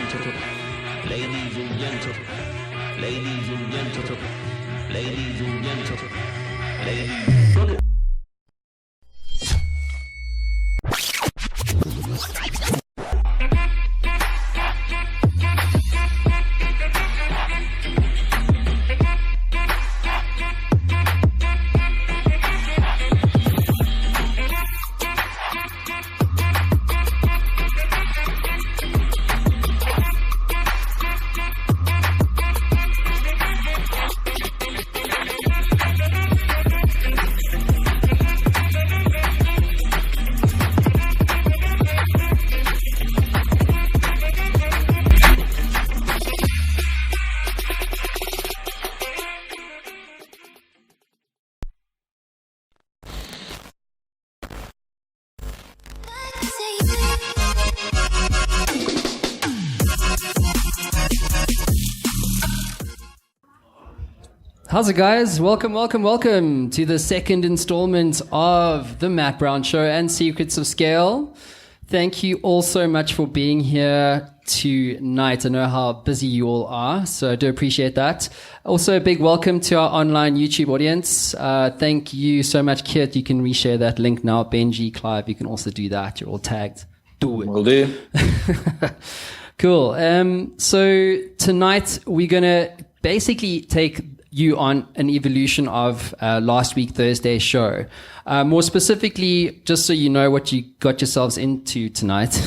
gentlemen, ladies and gentlemen, ladies and gentlemen, ladies and gentlemen, ladies and gentlemen. How's it, guys? Welcome to the second installment of the Matt Brown Show and Secrets of Scale. Thank you all so much for being here tonight. I know how busy you all are, so I do appreciate that. Also, a big welcome to our online YouTube audience. Thank you so much, Keet. You can reshare that link now. Benji, Clive, you can also do that. You're all tagged. Do it. Will do. Cool. So tonight we're going to basically take you on an evolution of last week Thursday's show. More specifically, just so you know what you got yourselves into tonight.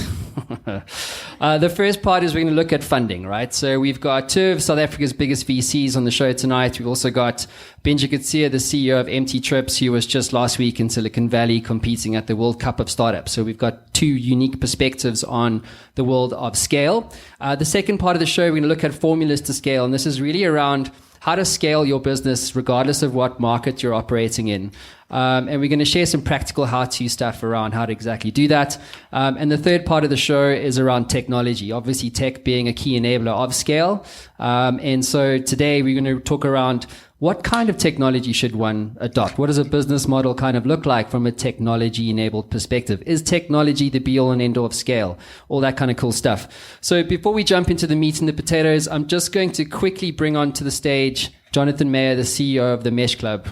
The first part is we're going to look at funding, right? So we've got two of South Africa's biggest VCs on the show tonight. We've also got Benji Coetzee, the CEO of MT Trips, who was just last week in Silicon Valley competing at the World Cup of Startups. So we've got two unique perspectives on the world of scale. The second part of the show, we're going to look at formulas to scale. And this is really around how to scale your business regardless of what market you're operating in. And we're going to share some practical how-to stuff around how to exactly do that. And the third part of the show is around technology, obviously tech being a key enabler of scale. And so today we're going to talk around what kind of technology should one adopt? What does a business model kind of look like from a technology-enabled perspective? Is technology the be-all and end-all of scale? All that kind of cool stuff. So before we jump into the meat and the potatoes, I'm just going to quickly bring onto the stage JONATHON, MEYER, the CEO of the Mesh Club.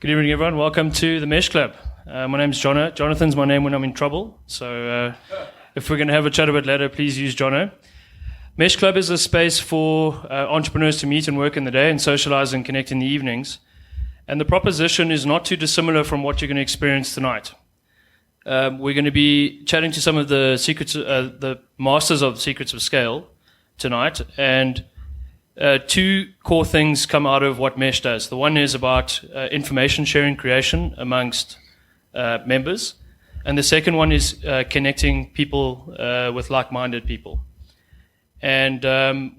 Good evening, everyone. Welcome to the Mesh Club. My name's Jono. Jonathan's my name when I'm in trouble. So if we're going to have a chat a bit later, please use Jono. Mesh Club is a space for entrepreneurs to meet and work in the day and socialize and connect in the evenings. And the proposition is not too dissimilar from what you're going to experience tonight. We're going to be chatting to some of the the masters of the secrets of scale tonight. And two core things come out of what Mesh does. The one is about information sharing creation amongst members. And the second one is connecting people with like-minded people. And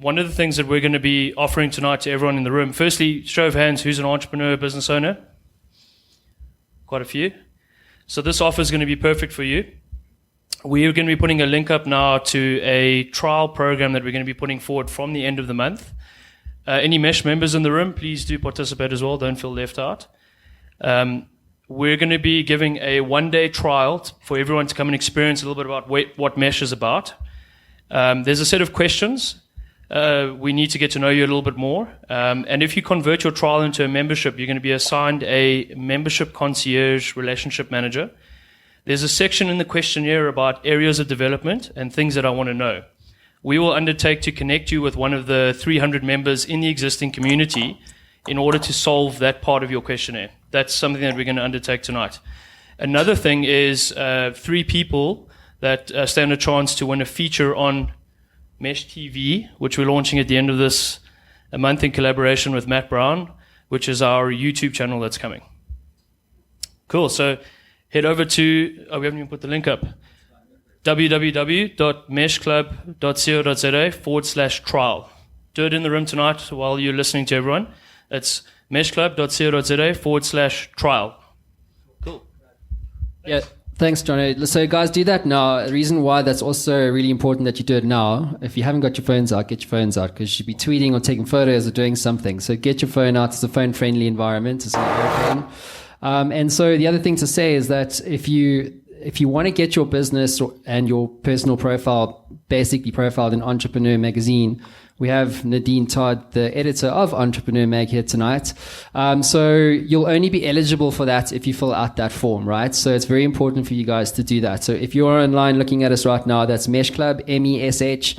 one of the things that we're going to be offering tonight to everyone in the room, firstly, show of hands, who's an entrepreneur, business owner? Quite a few. So this offer is going to be perfect for you. We are going to be putting a link up now to a trial program that we're going to be putting forward from the end of the month. Any Mesh members in the room, please do participate as well. Don't feel left out. We're going to be giving a one-day trial for everyone to come and experience a little bit about what Mesh is about. There's a set of questions. We need to get to know you a little bit more. And if you convert your trial into a membership, you're going to be assigned a membership concierge relationship manager. There's a section in the questionnaire about areas of development and things that I want to know. We will undertake to connect you with one of the 300 members in the existing community in order to solve that part of your questionnaire. That's something that we're going to undertake tonight. Another thing is 3 people that stand a chance to win a feature on Mesh TV, which we're launching at the end of this month in collaboration with Matt Brown, which is our YouTube channel that's coming. Cool. So head over to, we haven't even put the link up. www.meshclub.co.za/trial. Do it in the room tonight while you're listening to everyone. It's meshclub.co.za/trial. Cool. Yeah, thanks, Johnny. So, guys, do that now. The reason why that's also really important that you do it now, if you haven't got your phones out, get your phones out, because you should be tweeting or taking photos or doing something. So get your phone out. It's a phone-friendly environment. It's not airplane. And so the other thing to say is that if you want to get your business and your personal profile basically profiled in Entrepreneur Magazine, we have Nadine Todd, the editor of Entrepreneur Mag, here tonight. So you'll only be eligible for that if you fill out that form, right? So it's very important for you guys to do that. So if you're online looking at us right now, that's Mesh Club, MESH,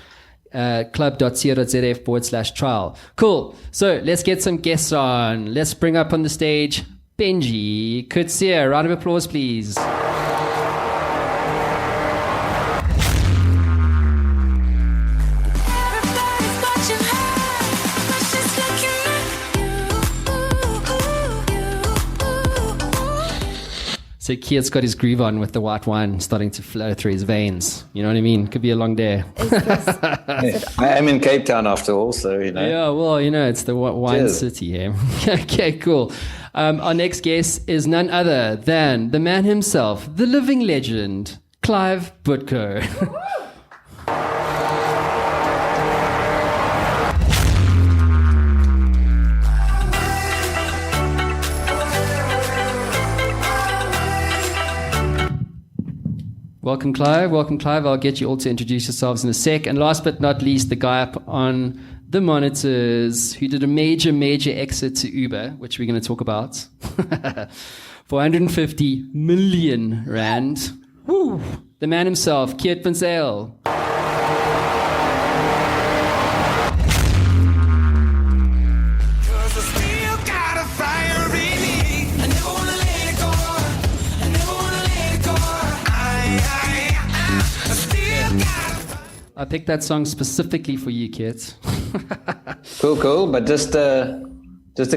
club.co.za/trial. Cool. So let's get some guests on. Let's bring up on the stage Benji Coetzee. Round of applause, please. So Keet's got his groove on with the white wine starting to flow through his veins. You know what I mean? Could be a long day. I am in Cape Town after all, so, you know. Yeah, well, you know, it's the wine city here. Okay, cool. Our next guest is none other than the man himself, the living legend, Clive Butkow. Welcome, Clive. Welcome, Clive. I'll get you all to introduce yourselves in a sec. And last but not least, the guy up on the monitors who did a major exit to Uber, which we're going to talk about, for 150 million rand. Woo! The man himself, Keet van Zyl. I picked that song specifically for you, Keet. Cool. But just a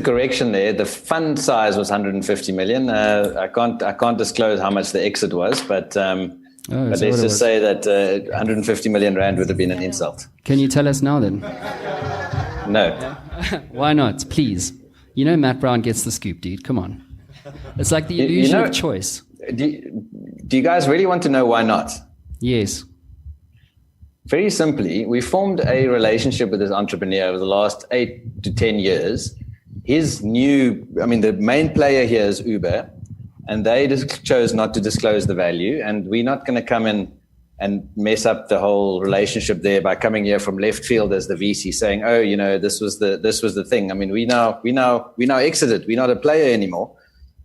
correction there. The fund size was 150 million. I can't disclose how much the exit was, but let's just say that 150 million rand would have been an insult. Can you tell us now then? No. Why not? Please. You know Matt Brown gets the scoop, dude. Come on. It's like the illusion of choice. Do you guys really want to know why not? Yes. Very simply, we formed a relationship with this entrepreneur over the last 8 to 10 years. The main player here is Uber, and they just chose not to disclose the value. And we're not going to come in and mess up the whole relationship there by coming here from left field as the VC saying, "Oh, you know, this was the thing." I mean, we now exited. We're not a player anymore.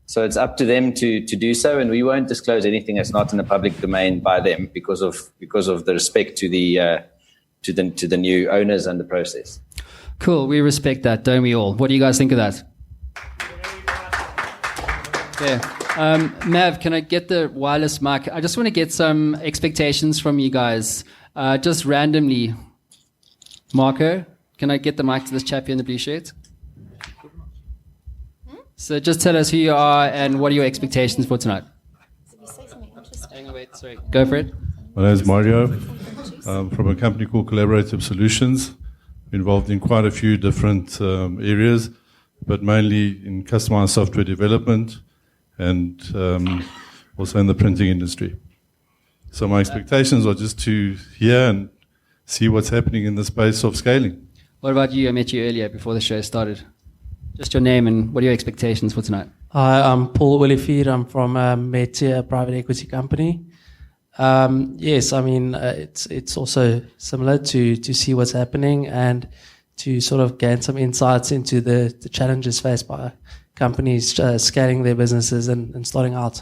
So it's up to them to do so, and we won't disclose anything that's not in the public domain by them because of the respect to the new owners and the process. Cool, we respect that, don't we all? What do you guys think of that? Yeah. Mav, can I get the wireless mic? I just want to get some expectations from you guys, just randomly. Marco, can I get the mic to this chap here in the blue shirt? So just tell us who you are and what are your expectations for tonight. Hang on, wait, sorry. Go for it. My name is Mario. I'm from a company called Collaborative Solutions. Involved in quite a few different areas, but mainly in customized software development and also in the printing industry. So my expectations are just to hear and see what's happening in the space of scaling. What about you? I met you earlier before the show started. Just your name and what are your expectations for tonight? Hi, I'm Paul Willifield. I'm from MEYER, a private equity company. Yes, I mean, it's also similar to see what's happening and to sort of gain some insights into the challenges faced by companies scaling their businesses and starting out.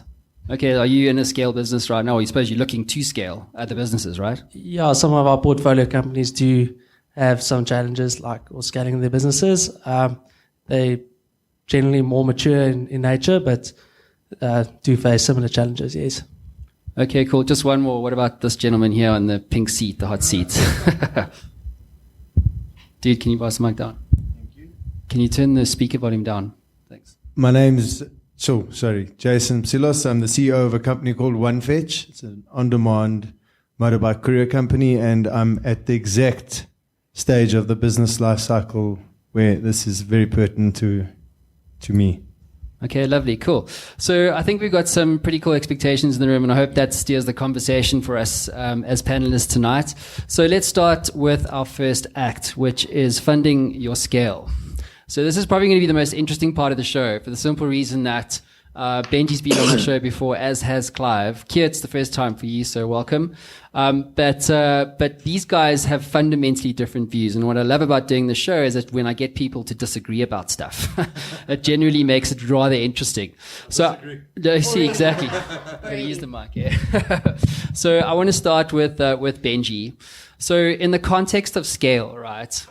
Okay, are you in a scale business right now? I suppose you're looking to scale other businesses, right? Yeah, some of our portfolio companies do have some challenges or scaling their businesses. They're generally more mature in nature, but do face similar challenges, yes. Okay, cool. Just one more. What about this gentleman here on the pink seat, the hot seat? Dude, can you pass the mic down? Thank you. Can you turn the speaker volume down? Thanks. My name is, Jason Psilos. I'm the CEO of a company called OneFetch. It's an on-demand motorbike courier company, and I'm at the exact stage of the business life cycle where this is very pertinent to me. Okay, lovely, cool. So I think we've got some pretty cool expectations in the room, and I hope that steers the conversation for us as panelists tonight. So let's start with our first act, which is funding your scale. So this is probably going to be the most interesting part of the show for the simple reason that Benji's been on the show before, as has Clive. Keet, it's the first time for you, so welcome. But these guys have fundamentally different views. And what I love about doing the show is that when I get people to disagree about stuff, it generally makes it rather interesting. So, see, exactly. I'm going to use the mic, yeah. So I want to start with Benji. So in the context of scale, right?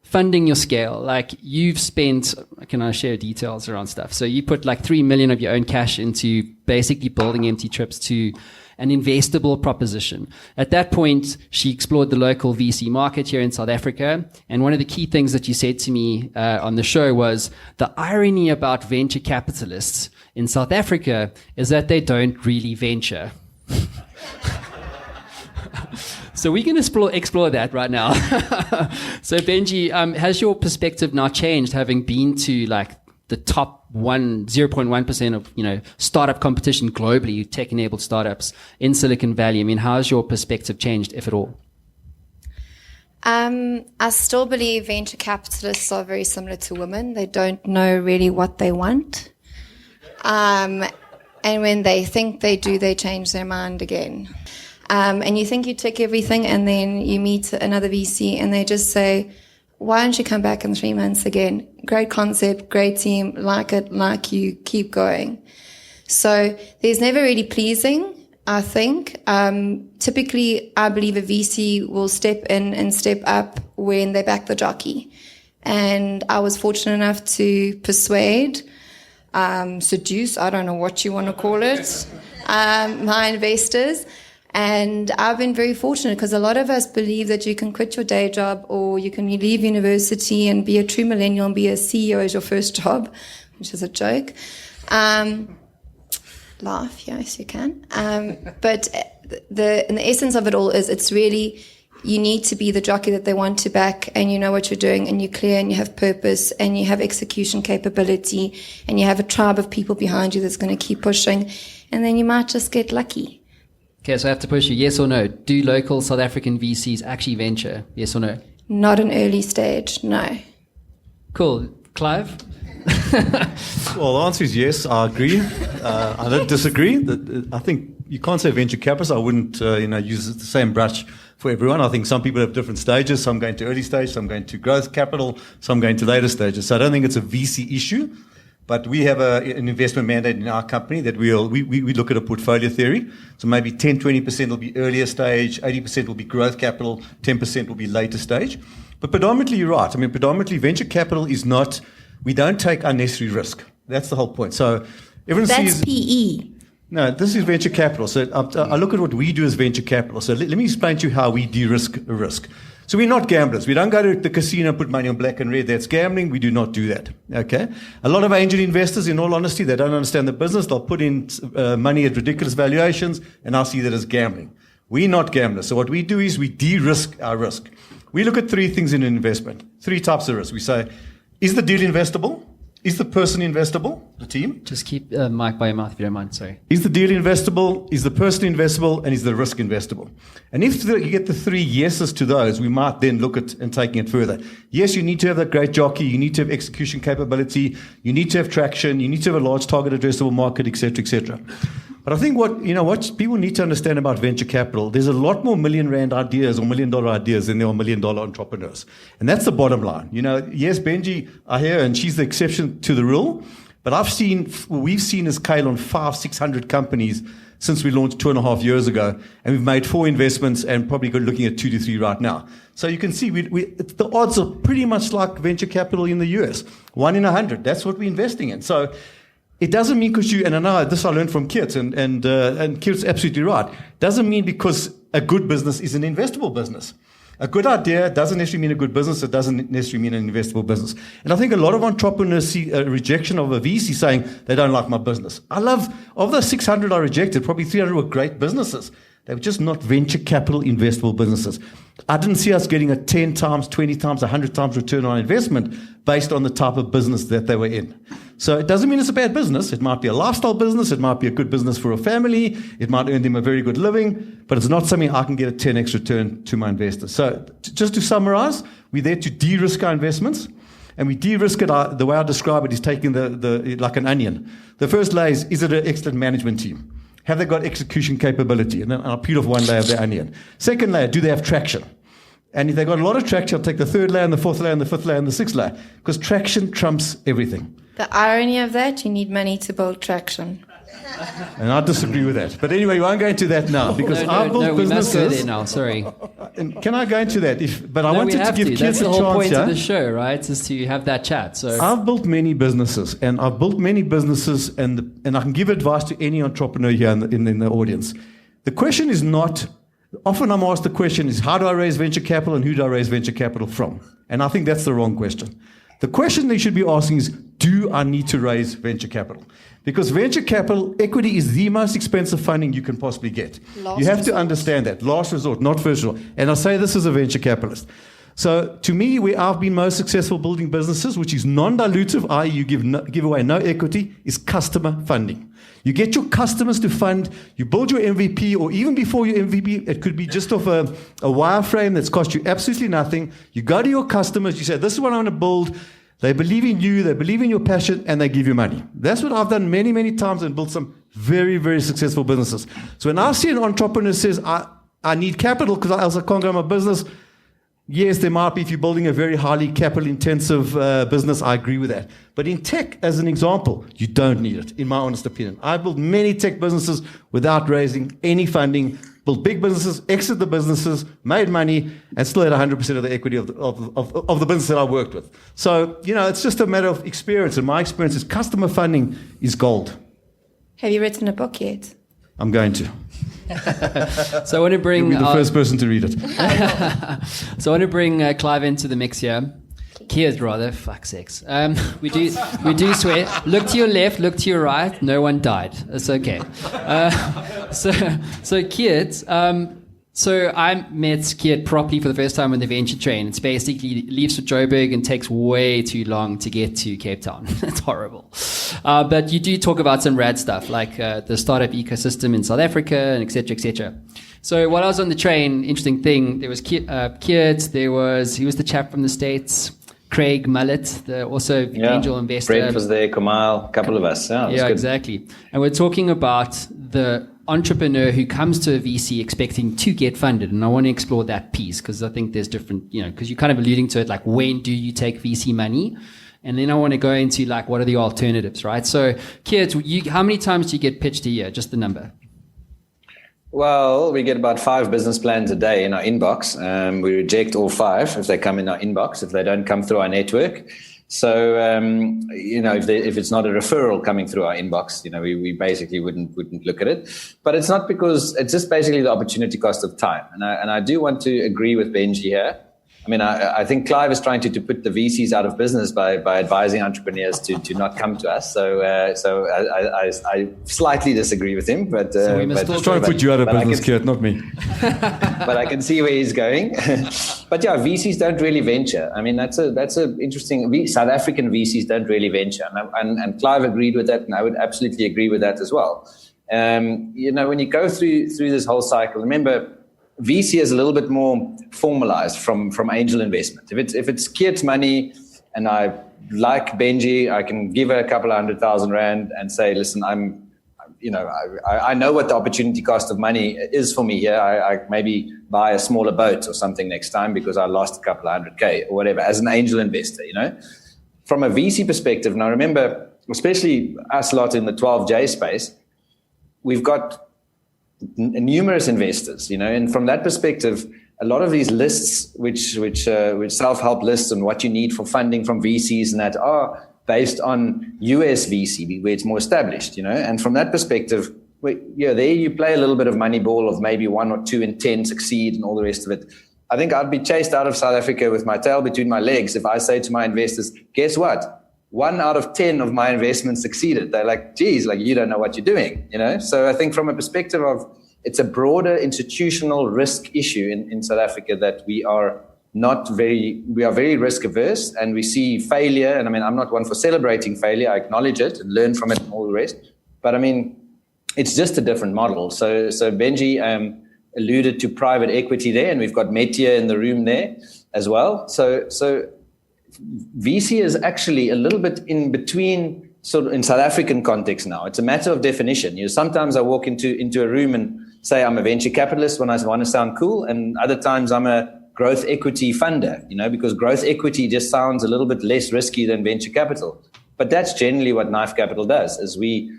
Funding your scale, like you've spent, can I share details around stuff? So you put like 3 million of your own cash into basically building empty trips to an investable proposition. At that point, she explored the local VC market here in South Africa. And one of the key things that you said to me on the show was the irony about venture capitalists in South Africa is that they don't really venture. So we're going to explore that right now. So Benji, has your perspective now changed, having been to like the top 0.1% of startup competition globally, tech-enabled startups in Silicon Valley? I mean, how has your perspective changed, if at all? I still believe venture capitalists are very similar to women. They don't know really what they want. And when they think they do, they change their mind again. And you think you tick everything, and then you meet another VC and they just say, why don't you come back in 3 months again? Great concept, great team, like it, like you, keep going. So there's never really pleasing, I think. Typically, I believe a VC will step in and step up when they back the jockey. And I was fortunate enough to persuade, seduce, I don't know what you want to call it, my investors. And I've been very fortunate because a lot of us believe that you can quit your day job or you can leave university and be a true millennial and be a CEO as your first job, which is a joke. Laugh, yes, you can. But in the essence of it all is it's really you need to be the jockey that they want to back, and you know what you're doing, and you're clear, and you have purpose, and you have execution capability, and you have a tribe of people behind you that's going to keep pushing, and then you might just get lucky. Okay, so I have to push you. Yes or no? Do local South African VCs actually venture? Yes or no? Not an early stage, no. Cool. Clive? Well, the answer is yes, I agree. I don't disagree. I think you can't say venture capitalists. I wouldn't use the same brush for everyone. I think some people have different stages. Some going to early stage, some going to growth capital, some going to later stages. So I don't think it's a VC issue. But we have an investment mandate in our company that we look at a portfolio theory. So maybe 10, 20% will be earlier stage, 80% will be growth capital, 10% will be later stage. But predominantly, you're right. I mean, predominantly venture capital is not, we don't take unnecessary risk. That's the whole point. So everyone sees... That's PE. No, this is venture capital. So I look at what we do as venture capital. So let me explain to you how we de-risk a risk. So we're not gamblers. We don't go to the casino and put money on black and red. That's gambling. We do not do that. Okay? A lot of angel investors, in all honesty, they don't understand the business. They'll put in money at ridiculous valuations, and I'll see that as gambling. We're not gamblers. So what we do is we de-risk our risk. We look at 3 things in an investment, 3 types of risk. We say, is the deal investable? Is the person investable? The team? Just keep mic by your mouth if you don't mind, sorry. Is the deal investable? Is the person investable? And is the risk investable? And if you get the 3 yeses to those, we might then look at and taking it further. Yes, you need to have that great jockey. You need to have execution capability. You need to have traction. You need to have a large target addressable market, et cetera, et cetera. But I think what people need to understand about venture capital, there's a lot more million-rand ideas or million-dollar ideas than there are million-dollar entrepreneurs. And that's the bottom line. Yes, Benji, I hear, and she's the exception to the rule. But we've seen as Kalon 500-600 companies since we launched 2.5 years ago, and we've made 4 investments and probably looking at 2 to 3 right now. So you can see the odds are pretty much like venture capital in the US, 1 in 100. That's what we're investing in. So it doesn't mean because and I know this I learned from Keet, and Keet's absolutely right. Doesn't mean because a good business is an investable business. A good idea doesn't necessarily mean a good business. It doesn't necessarily mean an investable business. And I think a lot of entrepreneurs see a rejection of a VC saying they don't like my business. Of the 600 I rejected, probably 300 were great businesses. They were just not venture capital investable businesses. I didn't see us getting a 10 times, 20 times, 100 times return on investment based on the type of business that they were in. So it doesn't mean it's a bad business. It might be a lifestyle business. It might be a good business for a family. It might earn them a very good living, but it's not something I can get a 10x return to my investors. So just to summarize, we're there to de-risk our investments. And we de-risk it, the way I describe it is taking the like an onion. The first layer is it an excellent management team? Have they got execution capability? And then I'll peel off one layer of the onion. Second layer, do they have traction? And if they've got a lot of traction, I'll take the third layer and the fourth layer and the fifth layer and the sixth layer. Because traction trumps everything. The irony of that, you need money to build traction. And I disagree with that. But anyway, we won't go into that now because I've built businesses. We must go there now, sorry. And can I go into that? But I wanted to give kids a chance. That's the whole point of the show, right? Is to have that chat. So I've built many businesses, and I can give advice to any entrepreneur here in the audience. The question is not, often I'm asked the question is, how do I raise venture capital and who do I raise venture capital from? And I think that's the wrong question. The question they should be asking is, do I need to raise venture capital? Because venture capital, equity is the most expensive funding you can possibly get. You have to understand that. Last resort, not first resort. And I say this as a venture capitalist. So to me, where I've been most successful building businesses, which is non-dilutive, i.e. you give away no equity, is customer funding. You get your customers to fund, you build your MVP, or even before your MVP, it could be just off a wireframe that's cost you absolutely nothing. You go to your customers, you say, this is what I want to build. They believe in you, they believe in your passion, and they give you money. That's what I've done many, many times and built some very, very successful businesses. So when I see an entrepreneur says, I need capital because else I can't grow my business, yes, there might be if you're building a very highly capital-intensive business, I agree with that. But in tech, as an example, you don't need it, in my honest opinion. I've built many tech businesses without raising any funding, built big businesses, exited the businesses, made money, and still had 100% of the equity of the business that I worked with. So, it's just a matter of experience. And my experience is customer funding is gold. Have you written a book yet? I'm going to. So I want to bring... You'll be the first person to read it. So I want to bring Clive into the mix here. Keet, rather, fuck sakes. We do swear. Look to your left, look to your right. No one died. It's okay. So Keet, so I met Keet properly for the first time on the venture train. It's basically leaves for Joburg and takes way too long to get to Cape Town. It's horrible. But you do talk about some rad stuff like the startup ecosystem in South Africa and et cetera, et cetera. So while I was on the train, interesting thing, there was Keet, he was the chap from the States. Craig Mullet, the also angel investor. Brett was there, Kamal, a couple of us. Yeah, exactly. And we're talking about the entrepreneur who comes to a VC expecting to get funded. And I want to explore that piece because I think there's different, because you're kind of alluding to it, like when do you take VC money? And then I want to go into like, what are the alternatives, right? So Keet, how many times do you get pitched a year? Just the number. Well, we get about 5 business plans a day in our inbox. We reject all 5 if they come in our inbox, if they don't come through our network. So, if it's not a referral coming through our inbox, we basically wouldn't look at it. But it's not because it's just basically the opportunity cost of time. And I do want to agree with Benji here. I mean, I think Clive is trying to put the VCs out of business by advising entrepreneurs to not come to us. So I slightly disagree with him, but so we must trying to put you out of business, Keet, not me. But I can see where he's going. But yeah, VCs don't really venture. I mean, that's a interesting. South African VCs don't really venture, and Clive agreed with that, and I would absolutely agree with that as well. When you go through this whole cycle, remember. VC is a little bit more formalized from angel investment. If it's Keet's money and I like Benji, I can give her a couple of 100,000 rand and say, listen, I know what the opportunity cost of money is for me here. I maybe buy a smaller boat or something next time because I lost a couple of 100K or whatever as an angel investor, From a VC perspective, now remember, especially us lot in the 12J space, we've got numerous investors, and from that perspective, a lot of these lists, which self-help lists and what you need for funding from VCs and that are based on US VC, where it's more established, and from that perspective, there you play a little bit of Moneyball of maybe 1 or 2 in 10 succeed and all the rest of it. I think I'd be chased out of South Africa with my tail between my legs if I say to my investors, guess what? 1 out of 10 of my investments succeeded. They're like, geez, you don't know what you're doing, So I think from a perspective of it's a broader institutional risk issue in South Africa that we are very risk averse, and we see failure. And I mean, I'm not one for celebrating failure. I acknowledge it and learn from it and all the rest. But I mean, it's just a different model. So Benji alluded to private equity there, and we've got MEYER in the room there as well. So VC is actually a little bit in between, sort of in South African context now. It's a matter of definition. Sometimes I walk into a room and say I'm a venture capitalist when I want to sound cool, and other times I'm a growth equity funder, because growth equity just sounds a little bit less risky than venture capital. But that's generally what Knife Capital does, is we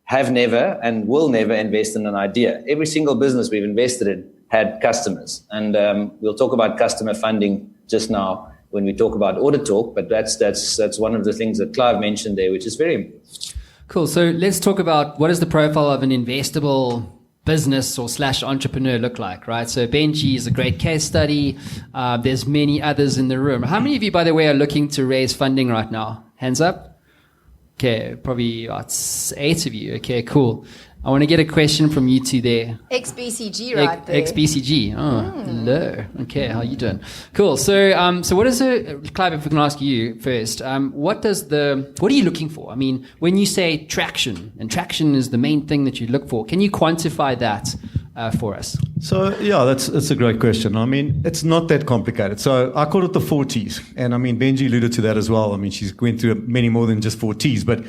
have never and will never invest in an idea. Every single business we've invested in had customers. And we'll talk about customer funding just now when we talk about Audit Talk, but that's one of the things that Clive mentioned there, which is very important. Cool. So let's talk about what is the profile of an investable business or / entrepreneur look like, right? So Benji is a great case study. There's many others in the room. How many of you, by the way, are looking to raise funding right now? Hands up. Okay, probably about 8 of you. Okay, cool. I want to get a question from you two there. Ex-BCG right there. Ex-BCG. Oh, hello. Okay, how you doing? Cool. So, what is Clive, if we can ask you first, what are you looking for? I mean, when you say traction, and traction is the main thing that you look for, can you quantify that for us? So, yeah, that's a great question. I mean, it's not that complicated. So I call it the 4 T's. And I mean, Benji alluded to that as well. I mean, she's went through many more than just 4 T's. But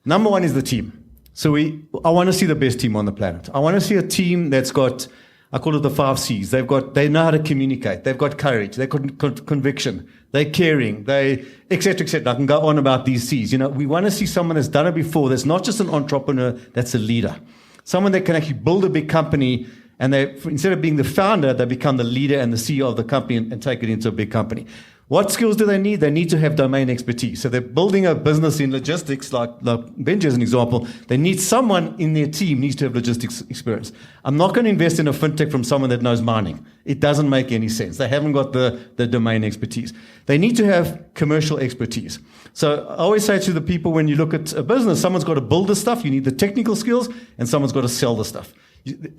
number 1 is the team. So I want to see the best team on the planet. I want to see a team that's got, I call it the 5 C's. They know how to communicate. They've got courage. They've got conviction. They're caring. Et cetera, et cetera. I can go on about these C's. We want to see someone that's done it before. That's not just an entrepreneur. That's a leader. Someone that can actually build a big company, and instead of being the founder, they become the leader and the CEO of the company and take it into a big company. What skills do they need? They need to have domain expertise. So they're building a business in logistics, like Benji as an example. They need someone in their team needs to have logistics experience. I'm not going to invest in a fintech from someone that knows mining. It doesn't make any sense. They haven't got the domain expertise. They need to have commercial expertise. So I always say to the people, when you look at a business, someone's got to build the stuff. You need the technical skills, and someone's got to sell the stuff.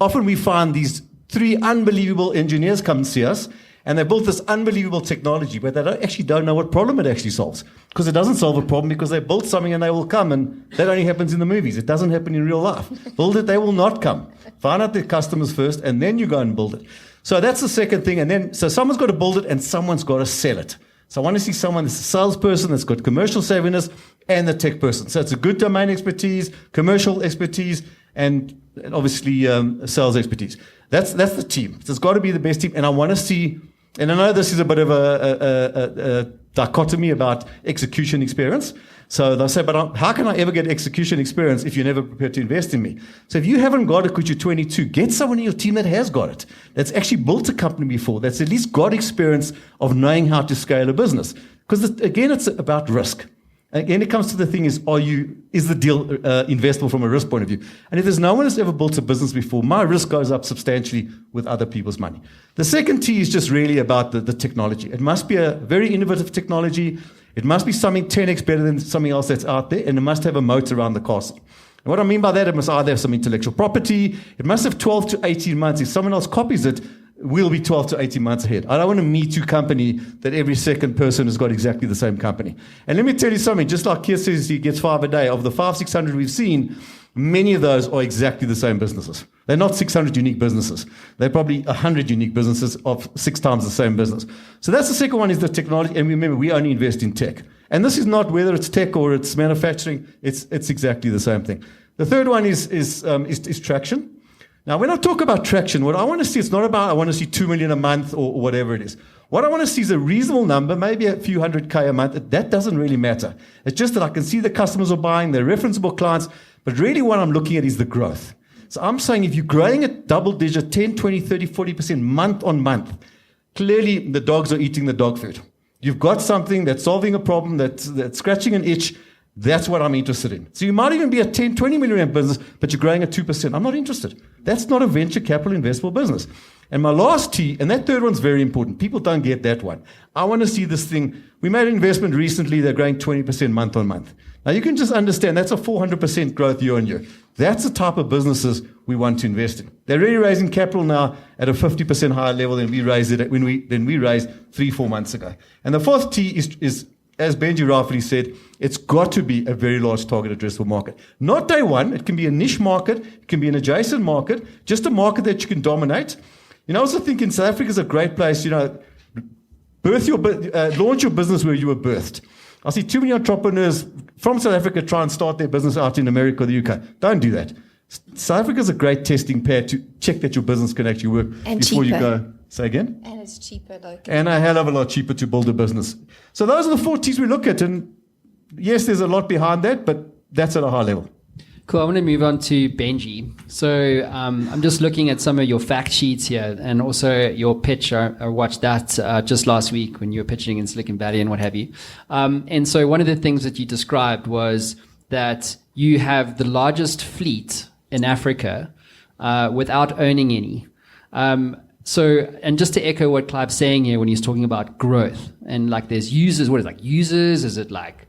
Often we find these 3 unbelievable engineers come and see us, and they built this unbelievable technology, but they don't know what problem it actually solves. Because it doesn't solve a problem, because they built something and they will come, and that only happens in the movies. It doesn't happen in real life. Build it, they will not come. Find out the customers first, and then you go and build it. So that's the second thing. So someone's got to build it, and someone's got to sell it. So I want to see someone that's a salesperson, that's got commercial savviness, and the tech person. So it's a good domain expertise, commercial expertise, and obviously sales expertise. That's the team. So it's got to be the best team. And I want to see, and I know this is a bit of a dichotomy about execution experience. So they'll say, but how can I ever get execution experience if you're never prepared to invest in me? So if you haven't got it because you're 22, get someone in your team that has got it, that's actually built a company before, that's at least got experience of knowing how to scale a business. Because again, it's about risk. Again, it comes to the thing is the deal investable from a risk point of view? And if there's no one that's ever built a business before, my risk goes up substantially with other people's money. The second T is just really about the technology. It must be a very innovative technology. It must be something 10x better than something else that's out there, and it must have a moat around the castle. And what I mean by that, it must either have some intellectual property, it must have 12 to 18 months. If someone else copies it, we'll be 12 to 18 months ahead. I don't want a Me Too company that every second person has got exactly the same company. And let me tell you something, just like Keet says he gets 5 a day, of the 500-600 we've seen, many of those are exactly the same businesses. They're not 600 unique businesses. They're probably 100 unique businesses of 6 times the same business. So that's the second one, is the technology. And remember, we only invest in tech. And this is not whether it's tech or it's manufacturing. It's exactly the same thing. The third one is traction. Now, when I talk about traction, what I want to see, it's not about I want to see 2 million a month or whatever it is. What I want to see is a reasonable number, maybe a few 100K a month. That doesn't really matter. It's just that I can see the customers are buying, they're referenceable clients, but really what I'm looking at is the growth. So I'm saying if you're growing at double digit, 10, 20, 30, 40% month on month, clearly the dogs are eating the dog food. You've got something that's solving a problem, that's scratching an itch. That's what I'm interested in. So you might even be a 10, 20 million business, but you're growing at 2%. I'm not interested. That's not a venture capital investable business. And my last T, and that third one's very important. People don't get that one. I want to see this thing. We made an investment recently. They're growing 20% month on month. Now, you can just understand that's a 400% growth year on year. That's the type of businesses we want to invest in. They're really raising capital now at a 50% higher level than we raised it when we raised 3-4 months ago. And the fourth T is, as Benji rightfully said, it's got to be a very large target addressable market. Not day one. It can be a niche market. It can be an adjacent market, just a market that you can dominate. I also think in South Africa is a great place, launch your business where you were birthed. I see too many entrepreneurs from South Africa try and start their business out in America or the UK. Don't do that. South Africa is a great testing pad to check that your business can actually work and before cheaper. you go. Say again? And it's cheaper locally. And a hell of a lot cheaper to build a business. So those are the 4 T's we look at. And yes, there's a lot behind that, but that's at a high level. Cool. I want to move on to Benji. So I'm just looking at some of your fact sheets here and also your pitch. I watched that just last week when you were pitching in Silicon Valley and what have you. And so one of the things that you described was that you have the largest fleet in Africa without owning any. So, and just to echo what Clive's saying here when he's talking about growth and like there's users, what is it, like users? Is it like,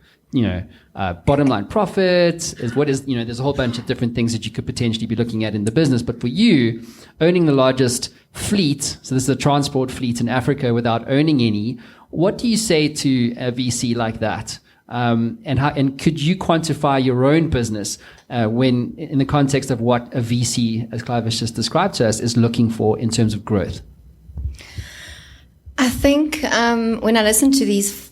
bottom line profit? There's a whole bunch of different things that you could potentially be looking at in the business. But for you, owning the largest fleet, so this is a transport fleet in Africa without owning any, what do you say to a VC like that? And could you quantify your own business when in the context of what a VC, as Clive has just described to us, is looking for in terms of growth? I think when I listen to these,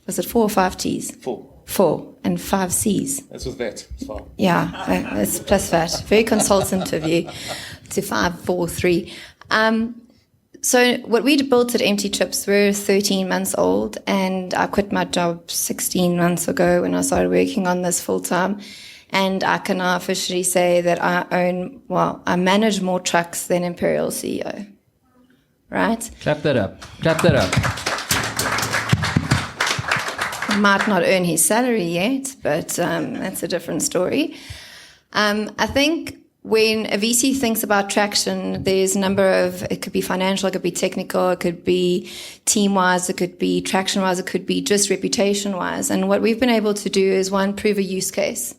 was it 4 or 5 T's? 4 and 5 C's. That's with that. It's fine. Yeah, that's plus that. Very consultative of you to 5, 4, 3. So what we built at Empty Trips, we're 13 months old, and I quit my job 16 months ago when I started working on this full time. And I can now officially say that I manage more trucks than Imperial CEO. Right? Clap that up. Clap that up. Might not earn his salary yet, but that's a different story. I think when a VC thinks about traction, there's a number of, it could be financial, it could be technical, it could be team-wise, it could be traction-wise, it could be just reputation-wise. And what we've been able to do is, one, prove a use case.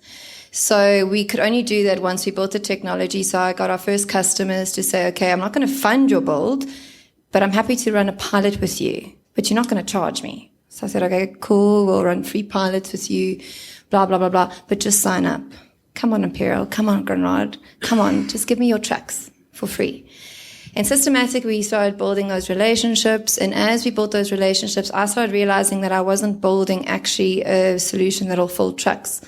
So we could only do that once we built the technology. So I got our first customers to say, okay, I'm not going to fund your build, but I'm happy to run a pilot with you, but you're not going to charge me. So I said, okay, cool, we'll run free pilots with you, blah, blah, blah, blah, but just sign up. Come on, Imperial. Come on, Grenard. Come on, just give me your trucks for free. And systematically, we started building those relationships. And as we built those relationships, I started realizing that I wasn't building actually a solution that'll fill trucks.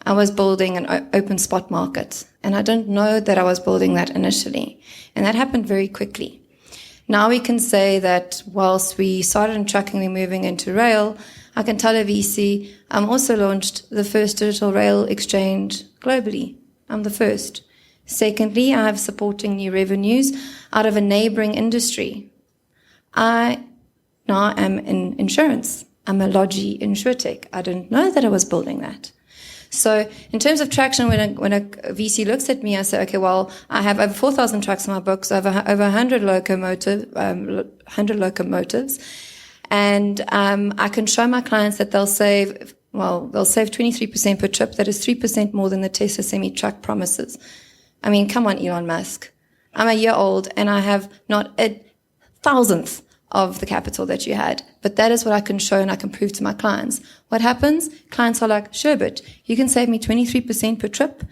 I was building an open spot market. And I didn't know that I was building that initially. And that happened very quickly. Now we can say that whilst we started in trucking, we're moving into rail. I can tell a VC, I'm also launched the first digital rail exchange globally. I'm the first. Secondly, I have supporting new revenues out of a neighboring industry. I now am in insurance. I'm a Logi InsurTech. I didn't know that I was building that. So in terms of traction, when a VC looks at me, I say, okay, well, I have over 4,000 trucks in my books, over 100 locomotives, and I can show my clients that they'll save 23% per trip. That is 3% more than the Tesla semi-truck promises. I mean, come on, Elon Musk. I'm a year old and I have not a thousandth of the capital that you had. But that is what I can show and I can prove to my clients. What happens? Clients are like, sure, but you can save me 23% per trip.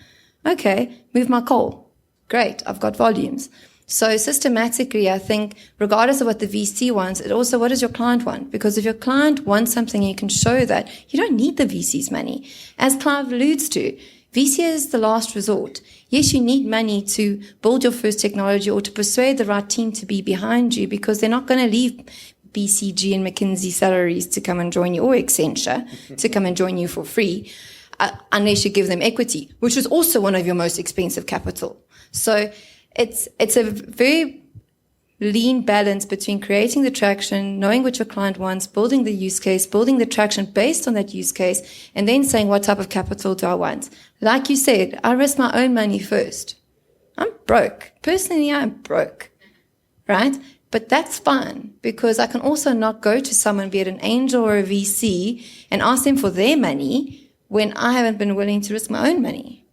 Okay, move my coal. Great, I've got volumes. So systematically, I think, regardless of what the VC wants, it also, what does your client want? Because if your client wants something and you can show that, you don't need the VC's money. As Clive alludes to, VC is the last resort. Yes, you need money to build your first technology or to persuade the right team to be behind you, because they're not going to leave BCG and McKinsey salaries to come and join you, or Accenture to come and join you for free, unless you give them equity, which is also one of your most expensive capital. So it's a very lean balance between creating the traction, knowing what your client wants, building the use case, building the traction based on that use case, and then saying, what type of capital do I want? Like you said, I risk my own money first. I'm broke. Personally, I'm broke. right? But that's fine, because I can also not go to someone, be it an angel or a VC, and ask them for their money when I haven't been willing to risk my own money.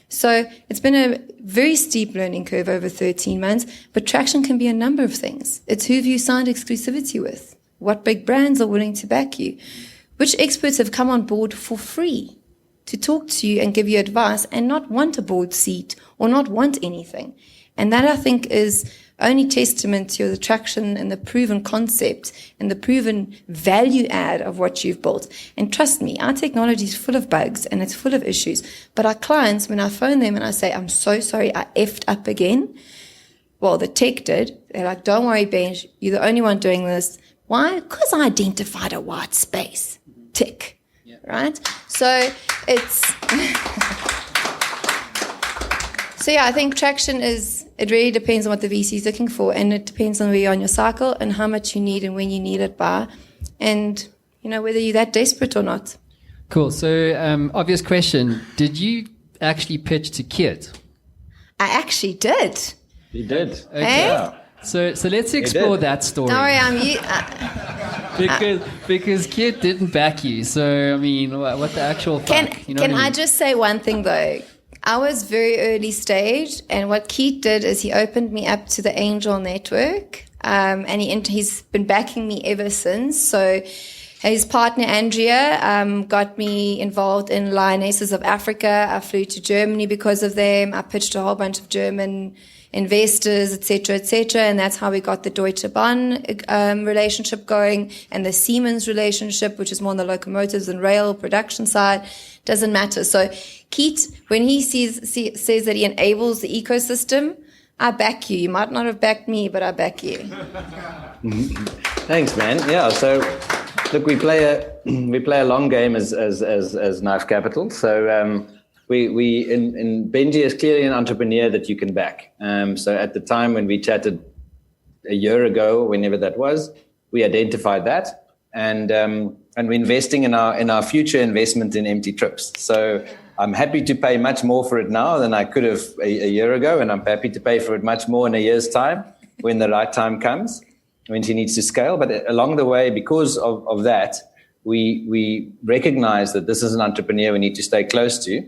So it's been a very steep learning curve over 13 months, but traction can be a number of things. It's who have you signed exclusivity with? What big brands are willing to back you? Which experts have come on board for free to talk to you and give you advice and not want a board seat or not want anything? And that, I think, is only testament to the traction and the proven concept and the proven value add of what you've built. And trust me, our technology is full of bugs and it's full of issues. But our clients, when I phone them and I say, I'm so sorry, I effed up again. Well, the tech did. They're like, don't worry, Benj, you're the only one doing this. Why? Because I identified a white space. Tick. Yeah. Right? So it's... So yeah, I think traction it really depends on what the VC is looking for, and it depends on where you are on your cycle and how much you need and when you need it by, and whether you're that desperate or not. Cool. So obvious question, did you actually pitch to Keet? I actually did. You did. Okay. Yeah. So let's explore that story. Sorry, because Keet didn't back you. So I mean, what the actual fuck? Can I just say one thing though? I was very early stage, and what Keet did is he opened me up to the Angel Network, and he's been backing me ever since. So his partner Andrea got me involved in Lionesses of Africa. I flew to Germany because of them. I pitched a whole bunch of German investors, etc., and that's how we got the Deutsche Bahn relationship going, and the Siemens relationship, which is more on the locomotives and rail production side. Doesn't matter. So Keet, when he says that he enables the ecosystem, I back you. You might not have backed me, but I back you. Thanks, man. Yeah. So, look, we play a long game as Knife Capital. So in Benji is clearly an entrepreneur that you can back. So at the time when we chatted a year ago, whenever that was, we identified that, and we're investing in our future investment in empty trips. So I'm happy to pay much more for it now than I could have a year ago, and I'm happy to pay for it much more in a year's time when the right time comes, when she needs to scale. But along the way, because of that, we recognize that this is an entrepreneur we need to stay close to.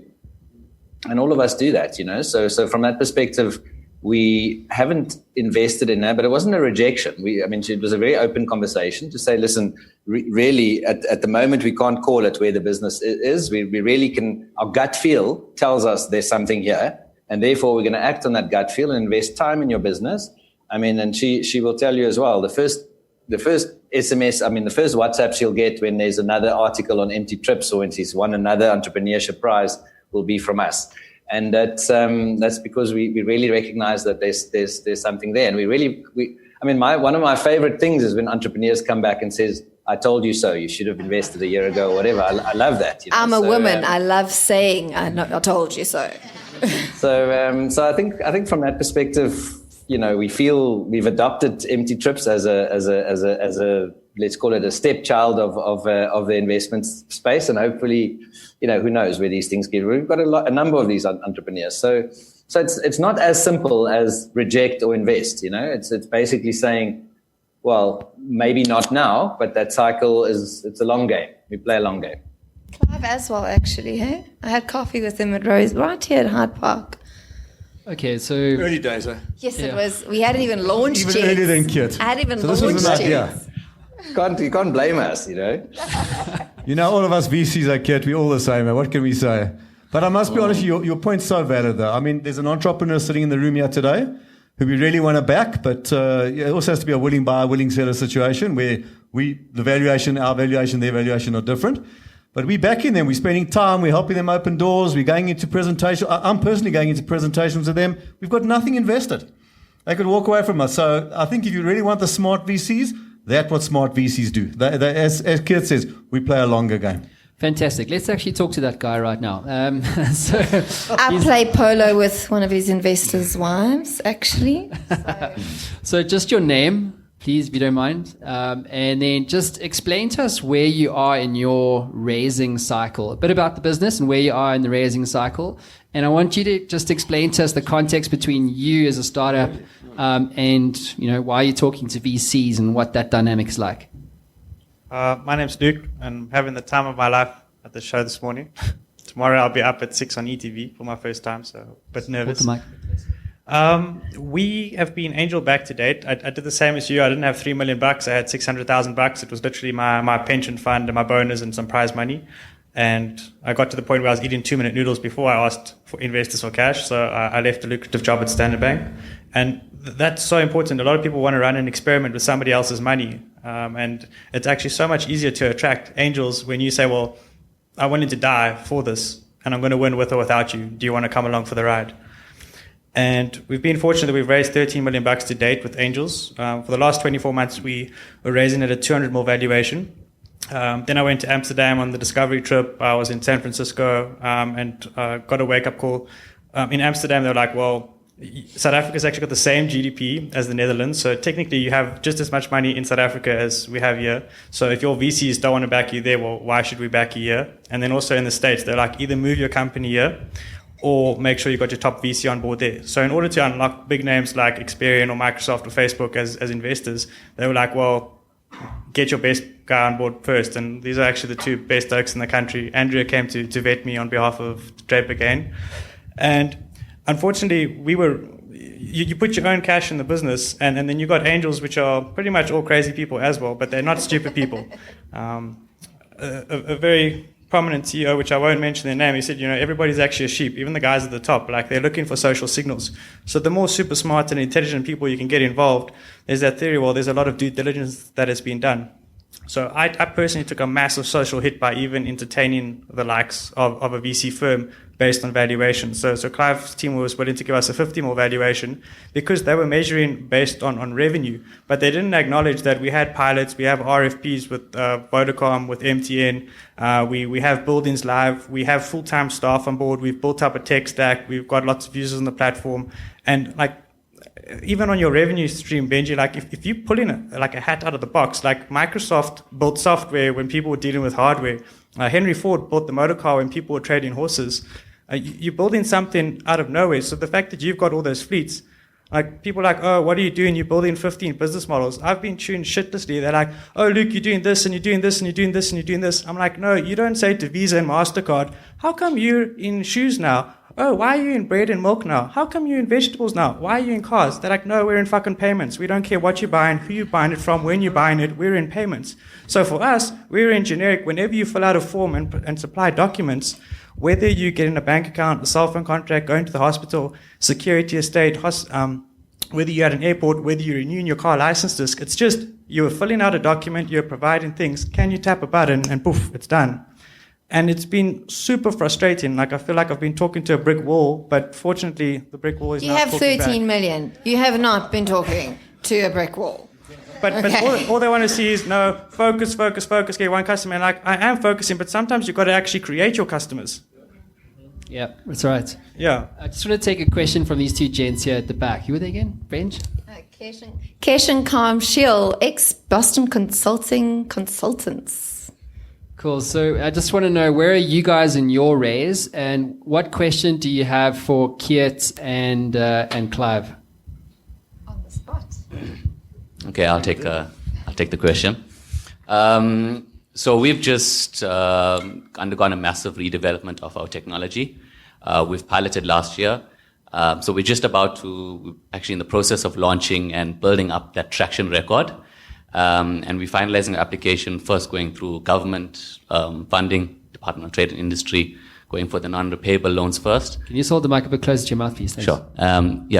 And all of us do that, So from that perspective, we haven't invested in that, but it wasn't a rejection. It was a very open conversation to say, listen, really, at the moment, we can't call it where the business is. We really can, our gut feel tells us there's something here, and therefore we're going to act on that gut feel and invest time in your business. And she will tell you as well, the first SMS, the first WhatsApp she'll get when there's another article on empty trips or when she's won another entrepreneurship prize will be from us. And that's because we really recognize that there's something there. And one of my favorite things is when entrepreneurs come back and says, I told you so, you should have invested a year ago or whatever. I love that. I'm a woman. I love saying, I told you so. So I think from that perspective, we feel we've adopted empty trips as a let's call it a stepchild of the investment space, and hopefully, who knows where these things get. We've got a number of these entrepreneurs, so it's not as simple as reject or invest. It's basically saying, well, maybe not now, but that cycle it's a long game. We play a long game. Clive as well, actually. Hey, I had coffee with him at Rose right here at Hyde Park. Okay, so early days, eh? Yes, it was. We hadn't even launched yet. Even earlier than Keet. I hadn't even So this was an launched idea. yet. You can't blame us, All of us VCs are Keet. We're all the same. What can we say? But I must be honest, your point's so valid, though. There's an entrepreneur sitting in the room here today who we really want to back, but it also has to be a willing buyer, willing seller situation where our valuation, their valuation are different. But we're backing them. We're spending time. We're helping them open doors. We're going into presentation. I'm personally going into presentations with them. We've got nothing invested. They could walk away from us. So I think if you really want the smart VCs, that's what smart VCs do. As Keet says, we play a longer game. Fantastic. Let's actually talk to that guy right now. I play polo with one of his investors' wives, actually. So just your name, please, if you don't mind. And then just explain to us where you are in your raising cycle, a bit about the business and where you are in the raising cycle. And I want you to just explain to us the context between you as a startup and why you're talking to VCs and what that dynamic is like. My name's Luke, and I'm having the time of my life at the show this morning. Tomorrow I'll be up at 6 on ETV for my first time, so a bit nervous. We have been angel backed to date. I did the same as you. I didn't have $3 million. I had $600,000. It was literally my pension fund and my bonus and some prize money. And I got to the point where I was eating 2-minute noodles before I asked for investors for cash. So I left a lucrative job at Standard Bank. And that's so important. A lot of people want to run an experiment with somebody else's money. And it's actually so much easier to attract angels when you say, well, I wanted to die for this, and I'm going to win with or without you. Do you want to come along for the ride? And we've been fortunate that we've raised $13 million to date with angels. For the last 24 months, we were raising at a 200 mil valuation. Then I went to Amsterdam on the discovery trip. I was in San Francisco and got a wake-up call. In Amsterdam, they were like, well, South Africa's actually got the same GDP as the Netherlands. So technically, you have just as much money in South Africa as we have here. So if your VCs don't want to back you there, well, why should we back you here? And then also in the States, they're like, either move your company here or make sure you got your top VC on board there. So in order to unlock big names like Experian or Microsoft or Facebook as investors, they were like, well, get your best guy on board first. And these are actually the two best oaks in the country. Andrea came to vet me on behalf of Draper Gain. And unfortunately, you put your own cash in the business, and then you got angels, which are pretty much all crazy people as well, but they're not stupid people. A very prominent CEO, which I won't mention their name, he said, everybody's actually a sheep, even the guys at the top. Like, they're looking for social signals. So the more super smart and intelligent people you can get involved, there's that theory, well, there's a lot of due diligence that has been done. So I personally took a massive social hit by even entertaining the likes of a VC firm based on valuation. So Clive's team was willing to give us a 50 mil valuation because they were measuring based on revenue, but they didn't acknowledge that we had pilots, we have RFPs with Vodacom, with MTN, we have buildings live, we have full-time staff on board, we've built up a tech stack, we've got lots of users on the platform, and like, even on your revenue stream, Benji, like if you pull in a hat out of the box, like Microsoft built software when people were dealing with hardware. Henry Ford bought the motor car when people were trading horses. You're building something out of nowhere. So the fact that you've got all those fleets, like people are like, oh, what are you doing? You're building 15 business models. I've been tuned shitlessly. They're like, oh, Luke, you're doing this and you're doing this and you're doing this and you're doing this. I'm like, no, you don't say to Visa and MasterCard, how come you're in shoes now? Oh, why are you in bread and milk now? How come you're in vegetables now? Why are you in cars? They're like, no, we're in fucking payments. We don't care what you're buying, who you're buying it from, when you're buying it. We're in payments. So for us, we're in generic. Whenever you fill out a form and supply documents, whether you get in a bank account, a cell phone contract, going to the hospital, security estate, whether you're at an airport, whether you're renewing your car license disc, it's just you're filling out a document, you're providing things. Can you tap a button and poof, it's done. And it's been super frustrating. Like, I feel like I've been talking to a brick wall, but fortunately, the brick wall is not talking back. You have 13 million. You have not been talking to a brick wall. But all they want to see is, no, focus, get one customer. And like, I am focusing, but sometimes you've got to actually create your customers. Yeah, that's right. Yeah. I just want to take a question from these two gents here at the back. Who are they again? Benj? Kesh and Calm Shiel, ex-Boston Consultants. Cool. So I just want to know, where are you guys in your raise, and what question do you have for Keet and Clive? On the spot. Okay, I'll take the question. So we've just undergone a massive redevelopment of our technology. We've piloted last year. So we're just about to, actually in the process of launching and building up that traction record. And we're finalizing the application, first going through government funding, Department of Trade and Industry, going for the non-repayable loans first. Can you just hold the mic a bit closer to your mouth, please? Thanks. Sure.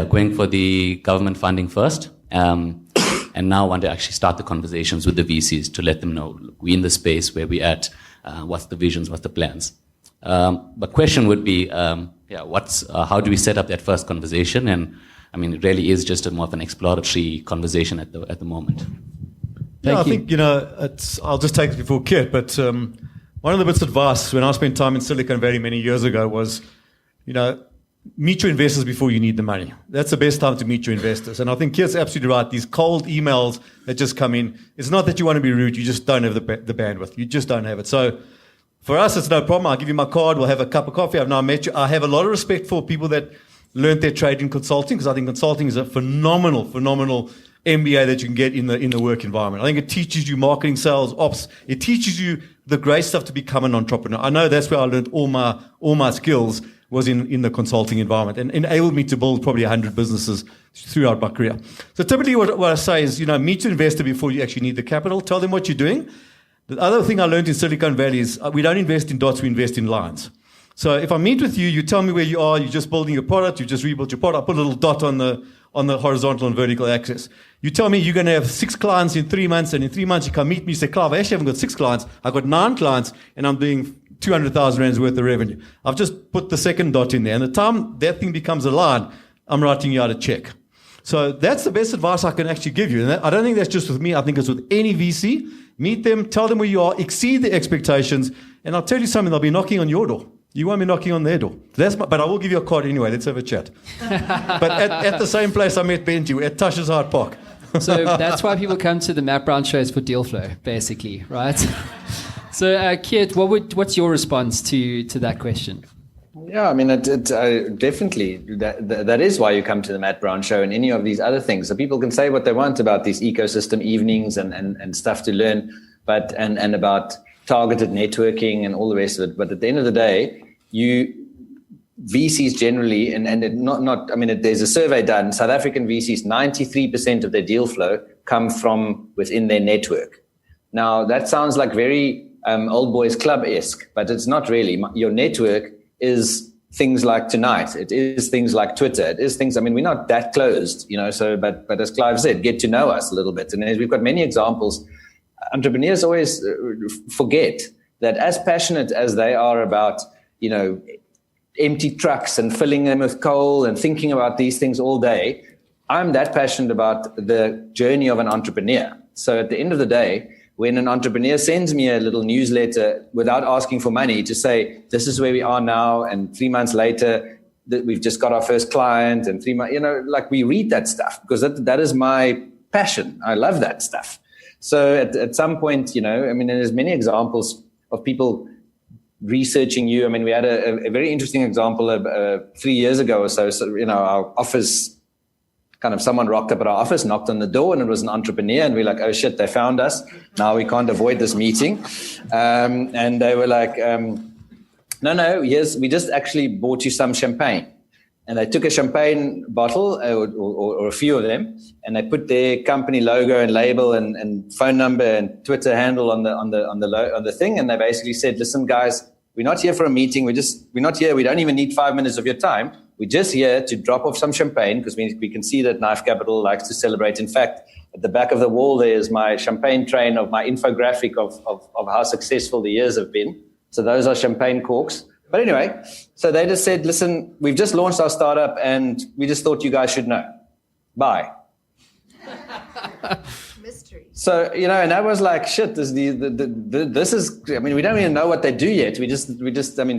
Going for the government funding first. And now want to actually start the conversations with the VCs to let them know, look, we're in the space, where we're at, what's the visions, what's the plans. But question would be, how do we set up that first conversation? And I mean, it really is just more of an exploratory conversation at the moment. I think, I'll just take it before Kit, but one of the bits of advice when I spent time in Silicon Valley many years ago was, meet your investors before you need the money. That's the best time to meet your investors. And I think Keet's absolutely right. These cold emails that just come in, it's not that you want to be rude. You just don't have the bandwidth. You just don't have it. So for us, it's no problem. I'll give you my card. We'll have a cup of coffee. I've now met you. I have a lot of respect for people that learned their trade in consulting, because I think consulting is a phenomenal MBA that you can get in the work environment. I think it teaches you marketing, sales, ops. It teaches you the great stuff to become an entrepreneur. I know that's where I learned all my skills, was in the consulting environment, and enabled me to build probably 100 businesses throughout my career. So typically what I say is, meet your investor before you actually need the capital. Tell them what you're doing. The other thing I learned in Silicon Valley is we don't invest in dots, we invest in lines. So if I meet with you, you tell me where you are, you're just building your product, you just rebuilt your product, I put a little dot on the horizontal and vertical axis. You tell me you're going to have 6 clients in 3 months, and in 3 months you come meet me, you say, Clive, I actually haven't got 6 clients, I've got 9 clients, and I'm doing 200,000 rands worth of revenue. I've just put the second dot in there, and the time that thing becomes a line, I'm writing you out a check. So that's the best advice I can actually give you. And I don't think that's just with me, I think it's with any VC. Meet them, tell them where you are, exceed the expectations, and I'll tell you something, they'll be knocking on your door. You won't be knocking on their door. But I will give you a card anyway. Let's have a chat. But at the same place I met Benji, at Tush's Hard Park. So that's why people come to the Matt Brown shows for deal flow, basically, right? So, Keet, what's your response to that question? Yeah, I mean, definitely that is why you come to the Matt Brown show and any of these other things. So people can say what they want about these ecosystem evenings and stuff to learn, and about targeted networking and all the rest of it. But at the end of the day, VCs generally, there's a survey done, South African VCs, 93% of their deal flow come from within their network. Now, that sounds like very old boys club-esque, but it's not really. Your network is things like Tonight. It is things like Twitter. It is things, we're not that closed, but as Clive said, get to know us a little bit. And we've got many examples. Entrepreneurs always forget that as passionate as they are about, empty trucks and filling them with coal and thinking about these things all day, I'm that passionate about the journey of an entrepreneur. So at the end of the day, when an entrepreneur sends me a little newsletter without asking for money to say, this is where we are now, and 3 months later, that we've just got our first client, and 3 months, we read that stuff because that is my passion. I love that stuff. So at some point, there's many examples of people researching you. We had a very interesting example of 3 years ago or so. So, our office, someone rocked up at our office, knocked on the door, and it was an entrepreneur. And we're like, oh shit, they found us. Now we can't avoid this meeting. And they were like, no, yes, we just actually bought you some champagne. And they took a champagne bottle or a few of them, and they put their company logo and label and phone number and Twitter handle on the thing. And they basically said, listen, guys, we're not here for a meeting. We're not here. We don't even need 5 minutes of your time. We're just here to drop off some champagne because we can see that Knife Capital likes to celebrate. In fact, at the back of the wall, there's my champagne train of my infographic of how successful the years have been. So those are champagne corks. But anyway, so they just said, listen, we've just launched our startup and we just thought you guys should know. Bye. Mystery. So, and I was like, shit, this is, we don't even know what they do yet. We just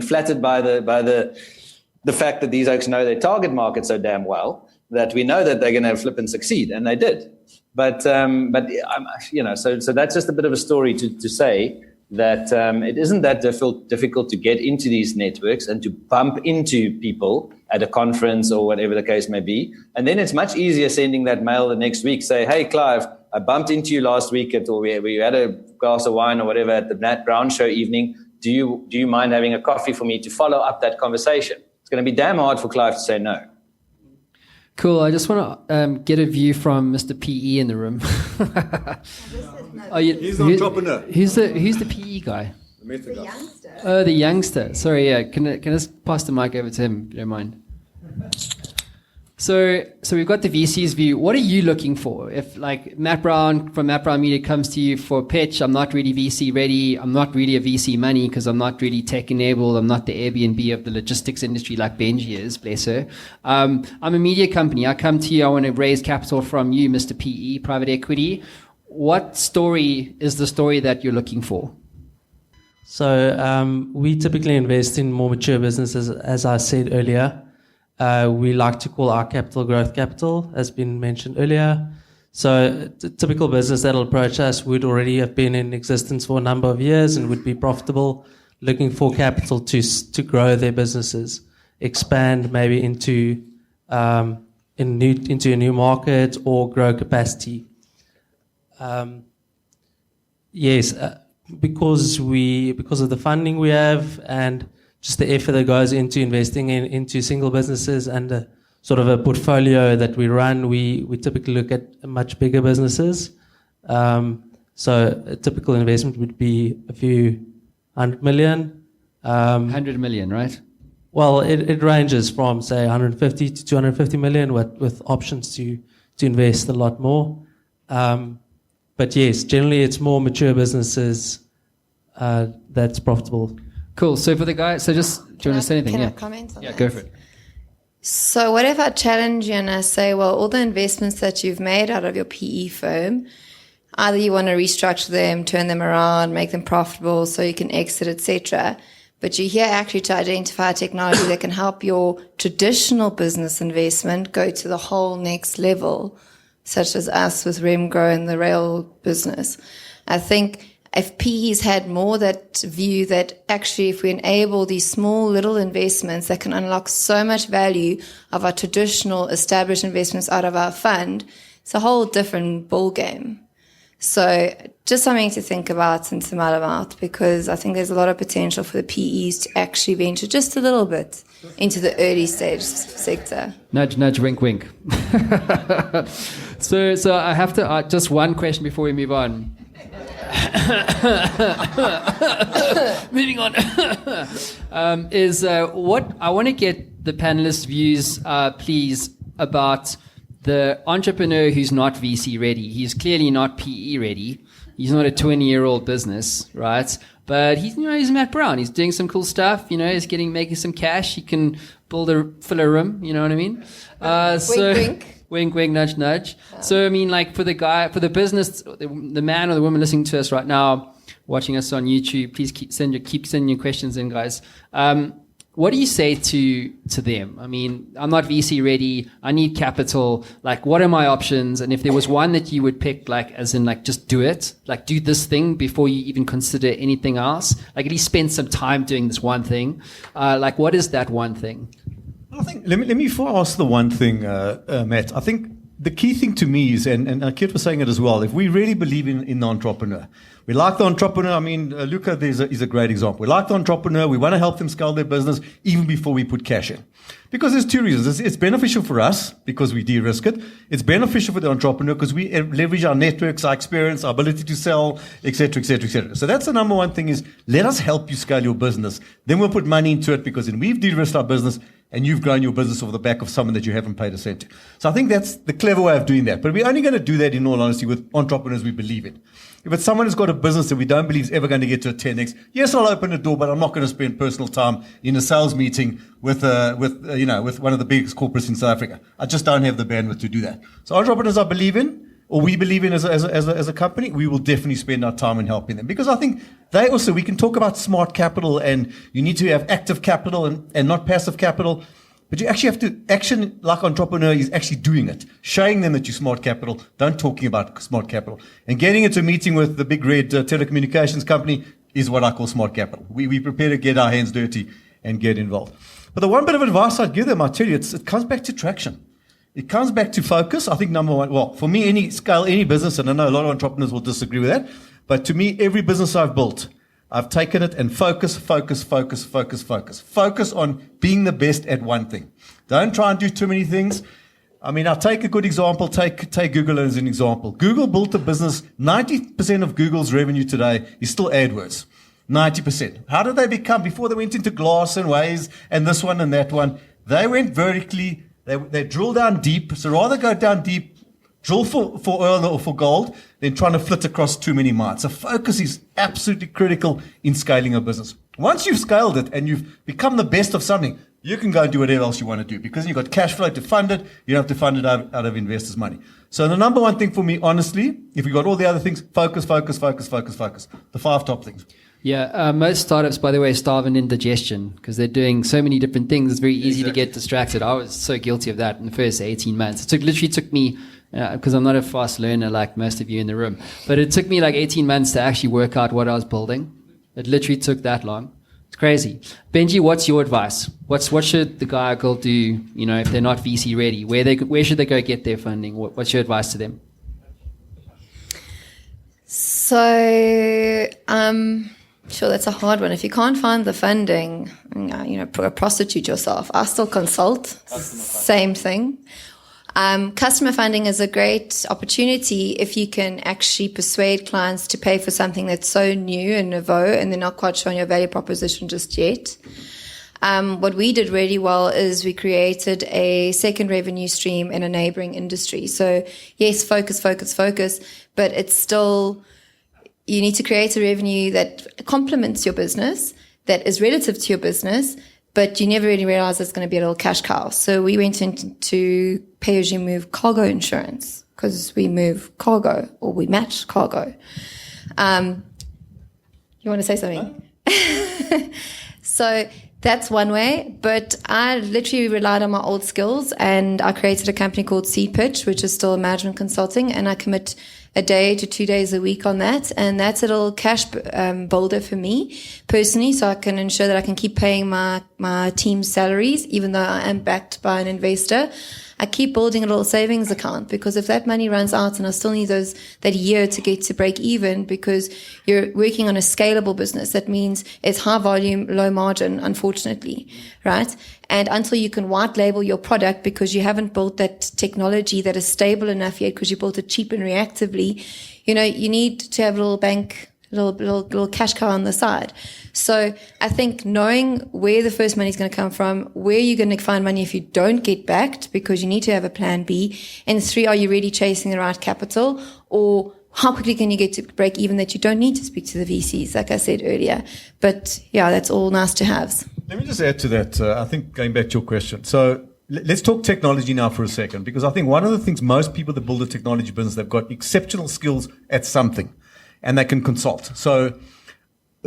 flattered by the fact that these oaks know their target market so damn well that we know that they're going to flip and succeed. And they did. But so that's just a bit of a story to say that it isn't that difficult to get into these networks and to bump into people at a conference or whatever the case may be. And then it's much easier sending that mail the next week, say, hey, Clive, I bumped into you last week or we had a glass of wine or whatever at the Matt Brown show evening. Do you mind having a coffee for me to follow up that conversation? It's going to be damn hard for Clive to say no. Cool. I just want to get a view from Mr. PE in the room. He's an entrepreneur. Who's the PE guy? The youngster. Oh, the youngster. Sorry, yeah. Can I just pass the mic over to him, if you don't mind? So we've got the VC's view. What are you looking for? If Matt Brown from Matt Brown Media comes to you for a pitch, I'm not really VC ready. I'm not really a VC money because I'm not really tech enabled. I'm not the Airbnb of the logistics industry like Benji is, bless her. I'm a media company. I come to you. I want to raise capital from you, Mr. PE, private equity. What story is the story that you're looking for? So we typically invest in more mature businesses, as I said earlier. We like to call our capital growth capital, as been mentioned earlier. So a typical business that'll approach us would already have been in existence for a number of years and would be profitable, looking for capital to grow their businesses, expand maybe into a new market or grow capacity. Yes, because of the funding we have and just the effort that goes into investing into single businesses and sort of a portfolio that we run, we typically look at much bigger businesses. So a typical investment would be a few 100 million. 100 million, right? Well, it ranges from, say, 150 to 250 million with options to invest a lot more. But yes, generally it's more mature businesses that's profitable. Cool. So for the guy, do you want to say anything? Can Yeah. I comment on that? Go for it. So what if I challenge you and I say, well, all the investments that you've made out of your PE firm, either you want to restructure them, turn them around, make them profitable so you can exit, etc. But you're here actually to identify technology that can help your traditional business investment go to the whole next level, such as us with Remgrow and the rail business. I think if PE's had more that view that actually if we enable these small little investments that can unlock so much value of our traditional established investments out of our fund, it's a whole different ball game. So just something to think about and to mull about, because I think there's a lot of potential for the PEs to actually venture just a little bit into the early stage sector. Nudge, nudge, wink, wink. So I have to just one question before we move on. Moving on. Is what I want to get the panelists' views, please, about the entrepreneur who's not VC ready. He's clearly not PE ready. He's not a 20-year-old business, right? But he's Matt Brown. He's doing some cool stuff. He's making some cash. He can fill a room. You know what I mean? Wink, wink. Wink, wink, nudge, nudge. So, I mean, like for the business, the man or the woman listening to us right now, watching us on YouTube, please keep sending your questions in, guys. What do you say to them? I mean, I'm not VC ready. I need capital. Like, what are my options? And if there was one that you would pick, like, as in, like, just do it, like, do this thing before you even consider anything else. Like, at least spend some time doing this one thing. Like, what is that one thing? I think let me before I ask the one thing, Matt. I think the key thing to me is, and Keet was saying it as well, if we really believe in the entrepreneur, we like the entrepreneur. I mean, Luca is a great example. We like the entrepreneur. We want to help them scale their business even before we put cash in. Because there's two reasons. It's beneficial for us because we de-risk it. It's beneficial for the entrepreneur because we leverage our networks, our experience, our ability to sell, etc., etc., etc. So that's the number one thing is let us help you scale your business. Then we'll put money into it because then we've de-risked our business and you've grown your business off the back of someone that you haven't paid a cent to. So I think that's the clever way of doing that. But we're only going to do that, in all honesty, with entrepreneurs we believe in. If it's someone who's got a business that we don't believe is ever going to get to a 10x, yes, I'll open the door, but I'm not going to spend personal time in a sales meeting with one of the biggest corporates in South Africa. I just don't have the bandwidth to do that. So entrepreneurs I believe in, or we believe in as a company, we will definitely spend our time in helping them. Because I think we can talk about smart capital and you need to have active capital and not passive capital. But you actually have to, action like entrepreneur is actually doing it, showing them that you're smart capital, don't talking about smart capital. And getting into a meeting with the big red telecommunications company is what I call smart capital. We prepare to get our hands dirty and get involved. But the one bit of advice I'd give them, I tell you, it comes back to traction. It comes back to focus. I think number one, well, for me, any business, and I know a lot of entrepreneurs will disagree with that, but to me, every business I've built, I've taken it and focus. Focus on being the best at one thing. Don't try and do too many things. I mean, I'll take a good example. Take Google as an example. Google built a business. 90% of Google's revenue today is still AdWords. 90%. How did they become? Before they went into Glass and Waze and this one and that one, they went vertically. They drill down deep. So rather go down deep, drill for oil or for gold, than trying to flit across too many mines. So focus is absolutely critical in scaling a business. Once you've scaled it and you've become the best of something, you can go and do whatever else you want to do because you've got cash flow to fund it. You don't have to fund it out of investors' money. So the number one thing for me, honestly, if you've got all the other things, focus. The 5 top things. Yeah, most startups, by the way, starve in indigestion because they're doing so many different things. It's very easy to get distracted. I was so guilty of that in the first 18 months. It literally took me, because I'm not a fast learner like most of you in the room, but it took me like 18 months to actually work out what I was building. It literally took that long. It's crazy. Benji, what's your advice? What should the guy or girl do, if they're not VC ready? Where should they go get their funding? What's your advice to them? So, sure, that's a hard one. If you can't find the funding, prostitute yourself. I still consult. Same thing. Customer funding is a great opportunity if you can actually persuade clients to pay for something that's so new and nouveau and they're not quite sure on your value proposition just yet. What we did really well is we created a second revenue stream in a neighboring industry. So yes, focus, but it's still, you need to create a revenue that complements your business, that is relative to your business, but you never really realize it's going to be a little cash cow. So we went into pay-as-you-move cargo insurance because we move cargo or we match cargo. You want to say something? So that's one way, but I literally relied on my old skills and I created a company called Seed Pitch, which is still management consulting, and I commit a day to 2 days a week on that, and that's a little cash builder for me personally, so I can ensure that I can keep paying my team's salaries, even though I am backed by an investor. I keep building a little savings account because if that money runs out and I still need that year to get to break even, because you're working on a scalable business, that means it's high volume, low margin, unfortunately, right? And until you can white label your product because you haven't built that technology that is stable enough yet because you built it cheap and reactively, you need to have a little bank, little cash cow on the side. So I think knowing where the first money is going to come from, where you're going to find money if you don't get backed, because you need to have a plan B. And 3, are you really chasing the right capital, or how quickly can you get to break even that you don't need to speak to the VCs, like I said earlier. But yeah, that's all nice to have. Let me just add to that. I think going back to your question. So let's talk technology now for a second, because I think one of the things most people that build a technology business, they've got exceptional skills at something and they can consult. So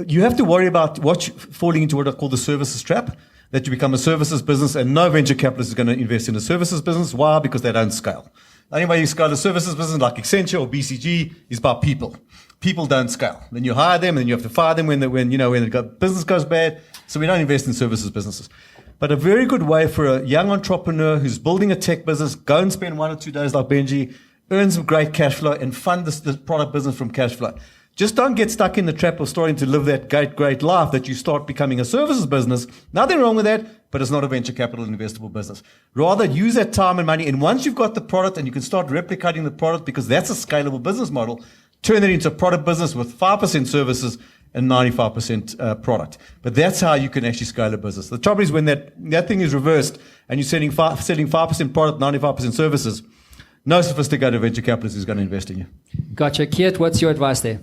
you have to worry about falling into what I call the services trap, that you become a services business and no venture capitalist is going to invest in a services business. Why? Because they don't scale. The only way you scale a services business like Accenture or BCG is by people. People don't scale. Then you hire them and then you have to fire them when the business goes bad. So we don't invest in services businesses. But a very good way for a young entrepreneur who's building a tech business, go and spend 1 or 2 days like Benji, earn some great cash flow and fund this product business from cash flow. Just don't get stuck in the trap of starting to live that great life that you start becoming a services business. Nothing wrong with that, but it's not a venture capital investable business. Rather, use that time and money. And once you've got the product and you can start replicating the product, because that's a scalable business model, turn it into a product business with 5% services and 95% product. But that's how you can actually scale a business. The trouble is when that thing is reversed and you're selling 5% product, 95% services, no sophisticated venture capitalist is going to invest in you. Gotcha. Keet, what's your advice there?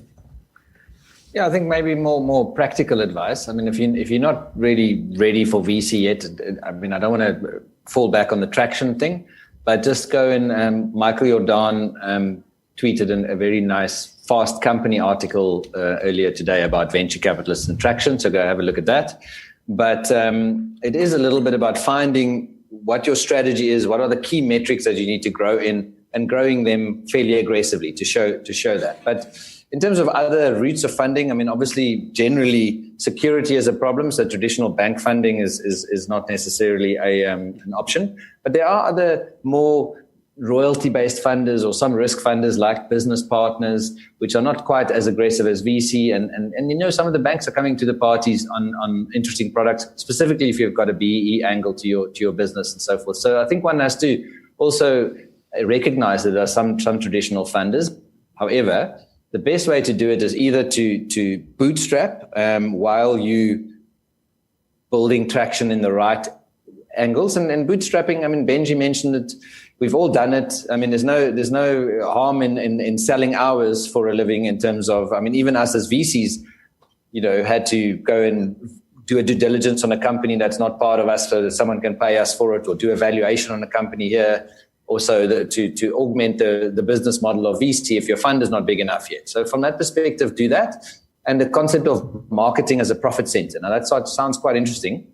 Yeah, I think maybe more practical advice. I mean, if you're not really ready for VC yet, I mean, I don't want to fall back on the traction thing, but just go and Michael Jordan tweeted a very nice Fast Company article earlier today about venture capitalists and traction. So go have a look at that. But it is a little bit about finding what your strategy is, what are the key metrics that you need to grow in, and growing them fairly aggressively to show that. But in terms of other routes of funding, I mean, obviously, generally, security is a problem. So traditional bank funding is not necessarily an option. But there are other more royalty-based funders or some risk funders like business partners, which are not quite as aggressive as VC. And some of the banks are coming to the parties on interesting products, specifically if you've got a BEE angle to your business and so forth. So I think one has to also recognize that there are some traditional funders. However, the best way to do it is either to bootstrap while you building traction in the right angles. And bootstrapping, I mean, Benji mentioned it. We've all done it. I mean, there's no harm in selling hours for a living in terms of, I mean, even us as VCs, had to go and do a due diligence on a company that's not part of us so that someone can pay us for it, or do a valuation on a company here. Also to augment the business model of VC if your fund is not big enough yet. So from that perspective, do that. and the concept of marketing as a profit center. Now, that sounds quite interesting.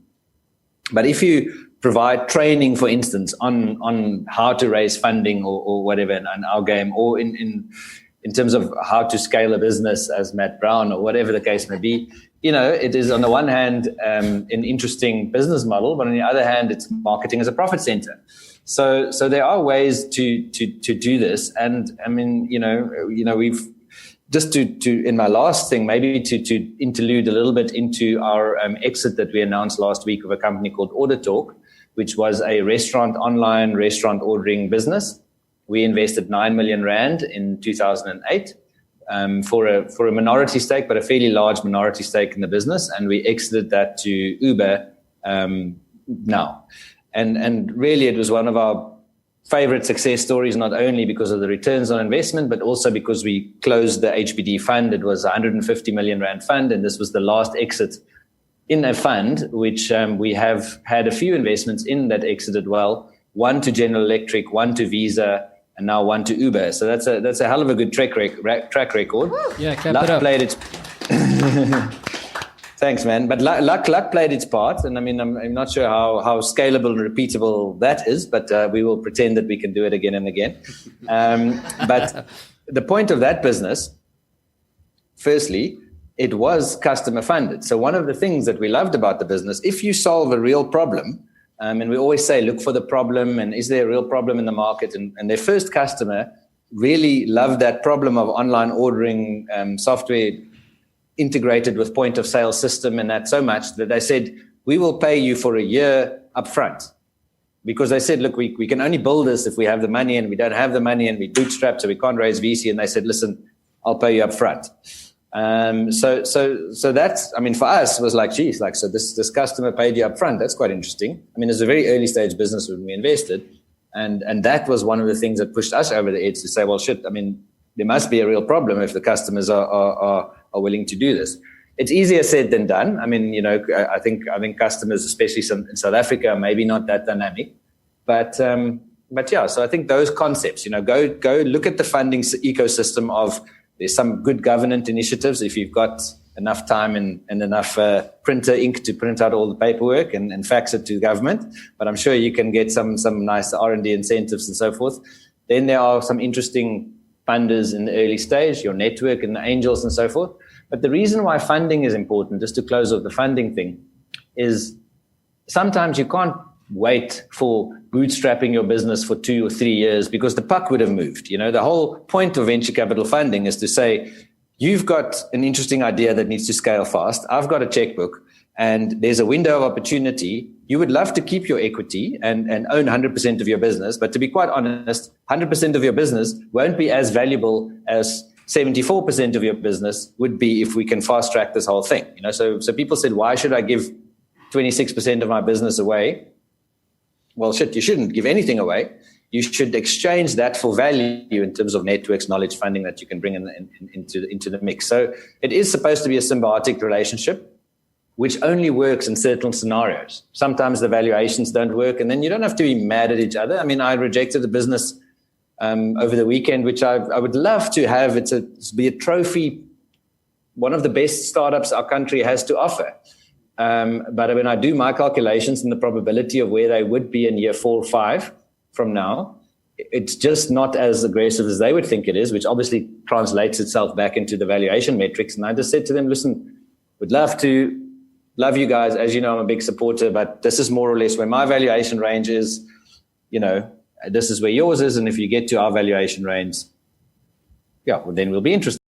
But if you provide training, for instance, on how to raise funding or whatever in our game, or in terms of how to scale a business as Matt Brown or whatever the case may be, it is on the one hand an interesting business model, but on the other hand, it's marketing as a profit center. So there are ways to do this, and I mean, we've just to in my last thing, maybe to interlude a little bit into our exit that we announced last week of a company called Order Talk, which was a online restaurant ordering business. We invested 9 million rand in 2008 for a minority stake, but a fairly large minority stake in the business, and we exited that to Uber now. And really, it was one of our favorite success stories, not only because of the returns on investment, but also because we closed the HBD fund. It was a 150 million rand fund, and this was the last exit in a fund, which we have had a few investments in that exited well. One to General Electric, one to Visa, and now one to Uber. So that's a hell of a good track record. Yeah, clap it up. Played its Thanks, man. But luck played its part, and I mean, I'm not sure how scalable and repeatable that is, but we will pretend that we can do it again and again. But the point of that business, firstly, it was customer funded. So one of the things that we loved about the business, if you solve a real problem, and we always say, look for the problem, and is there a real problem in the market? And their first customer really loved that problem of online ordering software integrated with point of sale system, and that so much that they said, we will pay you for a year upfront. Because they said, look, we can only build this if we have the money, and we don't have the money, and we bootstrap, so we can't raise VC. And they said, listen, I'll pay you upfront. So that's, I mean, for us, it was like, geez, like, so this customer paid you upfront. That's quite interesting. I mean, it's a very early stage business when we invested. And that was one of the things that pushed us over the edge to say, well, shit, I mean, there must be a real problem if the customers are willing to do this. It's easier said than done. I mean, I think customers, especially in South Africa, are maybe not that dynamic. But yeah, so I think those concepts, go look at the funding ecosystem of, there's some good governance initiatives if you've got enough time and enough printer ink to print out all the paperwork and fax it to government. But I'm sure you can get some nice R&D incentives and so forth. Then there are some interesting funders in the early stage, your network and the angels and so forth. But the reason why funding is important, just to close off the funding thing, is sometimes you can't wait for bootstrapping your business for 2 or 3 years because the puck would have moved. The whole point of venture capital funding is to say, you've got an interesting idea that needs to scale fast. I've got a checkbook and there's a window of opportunity. You would love to keep your equity and own 100% of your business. But to be quite honest, 100% of your business won't be as valuable as 74% of your business would be if we can fast track this whole thing. So people said, why should I give 26% of my business away? Well, shit, you shouldn't give anything away. You should exchange that for value in terms of networks, knowledge, funding that you can bring into the mix. So it is supposed to be a symbiotic relationship, which only works in certain scenarios. Sometimes the valuations don't work, and then you don't have to be mad at each other. I mean, I rejected a business over the weekend, which I would love to have. It's be a trophy, one of the best startups our country has to offer. But when I do my calculations and the probability of where they would be in year 4 or 5 from now, it's just not as aggressive as they would think it is, which obviously translates itself back into the valuation metrics. And I just said to them, listen, would love you guys. As you know, I'm a big supporter, but this is more or less where my valuation range is. This is where yours is. And if you get to our valuation range, yeah, well, then we'll be interested.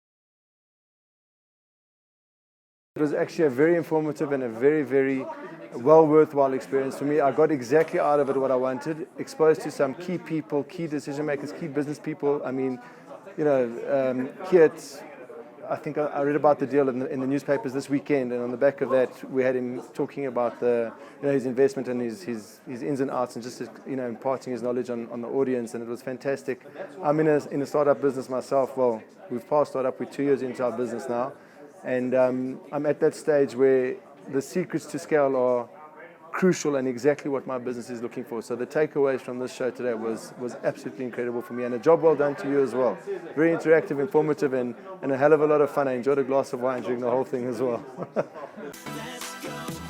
It was actually a very informative and a very, very well worthwhile experience for me. I got exactly out of it what I wanted, exposed to some key people, key decision makers, key business people. I mean, Keet, I think I read about the deal in the newspapers this weekend, and on the back of that, we had him talking about his investment and his ins and outs, and just imparting his knowledge on the audience, and it was fantastic. I'm in a startup business myself. Well, we've passed startup. We're 2 years into our business now. And I'm at that stage where the secrets to scale are crucial and exactly what my business is looking for. So the takeaways from this show today was absolutely incredible for me, and a job well done to you as well. Very interactive, informative, and a hell of a lot of fun. I enjoyed a glass of wine during the whole thing as well. Let's go.